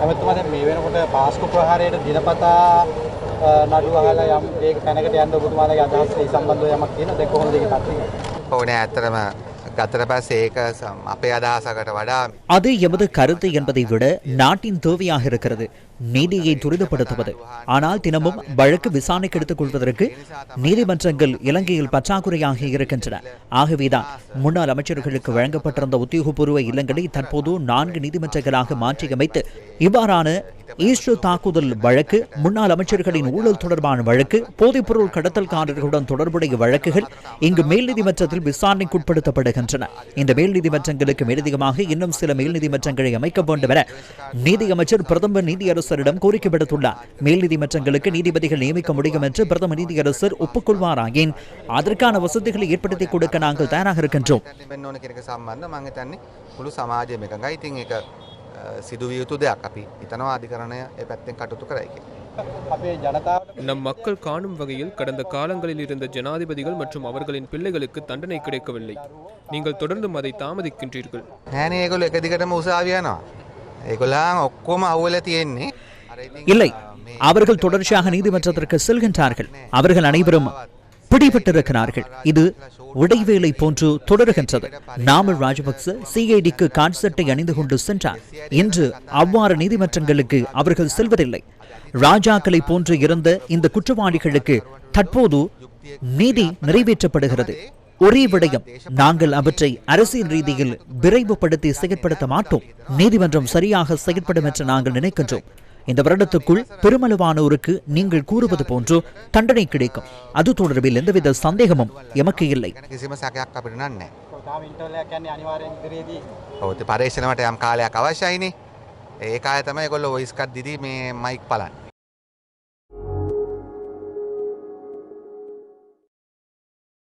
ඇමතුමා දැන් මේ වෙනකොට පාස්කු ප්‍රහාරයට දිනපතා නඩු අහලා යම් දෙයක තැනකට යන්න ඔබතුමාලගේ අදහස් ඒ සම්බන්ධව යමක් තියෙනවද? දැන් කොහොමද ඒක පැත්තේ? ඕනේ ඇත්තටම ගතට පස්සේ ඒක අපේ අදහසකට වඩා அது எமது கருத்து என்பதை விட நாட்டின் தேவையாக இருக்கிறது நீதியை துரிதப்படுத்துவது. ஆனால் தினமும் வழக்கு விசாரணைக்கு எடுத்துக் கொள்வதற்கு நீதிமன்றங்கள் இலங்கையில் பற்றாக்குறையாக இருக்கின்றன. ஆகவேதான் முன்னாள் அமைச்சர்களுக்கு வழங்கப்பட்டிருந்த உத்தியோகபூர்வ இல்லங்களை தற்போது 4 நீதிமன்றங்களாக மாற்றியமைத்து இவ்வாறான ஈஸ்டர் தாக்குதல் வழக்கு, முன்னாள் அமைச்சர்களின் ஊழல் தொடர்பான வழக்கு, போதைப்பொருள் கடத்தல்காரர்களுடன் தொடர்புடைய வழக்குகள் இங்கு மேல் நீதிமன்றத்தில் விசாரணைக்குட்படுத்தப்படுகின்றன. இந்த மேல் நீதிமன்றங்களுக்கு மேலதிகமாக இன்னும் சில மேல் நீதிமன்றங்களை அமைக்க வேண்டும் என நீதியமைச்சர் பிரதம நீதியரசரிடம் கோரிக்கை விடுத்துள்ளார். மேல் நீதிமன்றங்களுக்கு நீதிபதிகள் நியமிக்க முடியும் என்று பிரதம நீதியரசர் ஒப்புக்கொள்வாராயின் அதற்கான வசதிகளை ஏற்படுத்திக் கொடுக்க நாங்கள் தயாராக இருக்கின்றோம். සිදුවිය යුතු දෙයක් අපි හිතනවා අධිකරණය ඒ පැත්තෙන් කටයුතු කරයි කියලා. நம் மக்கள் காணும் வகையில் கடந்த காலங்களில் இருந்த ஜனாதிபதிகள் மற்றும் அவர்களின் பிள்ளைகளுக்கு தண்டனை கிடைக்கவில்லை. நீங்கள் தொடர்ந்தும் அதை தாமதிக்கின்றீர்கள். නෑනේ ඒගොල්ලෝ එක දිගටම උසාවිය යනවා. ඒගොල්ලන් ඔක්කොම අහුවෙලා තියෙන්නේ. இல்லை, அவர்கள் தொடர்ச்சியாக நீதிமன்றத்திற்கு செல்கின்றார்கள். அவர்கள் அனைவரும் பிடிபட்டிருக்கிறார்கள். இது இடைவேளை போன்று தொடர்கின்றது. நாமல் ராஜபக்ச சிஐடிக்கு கான்செர்ட்டை அணிந்து கொண்டு சென்றார். இன்று அவ்வாறு நீதிமன்றங்களுக்கு அவர்கள் செல்வதில்லை. ராஜாக்களை போன்று இருந்த இந்த குற்றவாளிகளுக்கு தற்போது நீதி நிறைவேற்றப்படுகிறது. ஒரே விடயம், நாங்கள் அவற்றை அரசியல் ரீதியில் விரைவுபடுத்தி செயற்படுத்த மாட்டோம். நீதிமன்றம் சரியாக செயற்படும் என்று நாங்கள் நினைக்கின்றோம். இந்த வருடத்துக்குள் பெருமளவானோருக்கு நீங்கள் கூறுவது போன்று தண்டனை கிடைக்கும். அது தொடர்பில் எந்தவித சந்தேகமும் எமக்கு இல்லை. පරේක්ෂණයට යම් කාලයක් අවශ්‍යයිනේ. ඒ කාලය තමයි ඒගොල්ලෝ වොයිස් එකක් දීදී මේ මයික් බලන්න.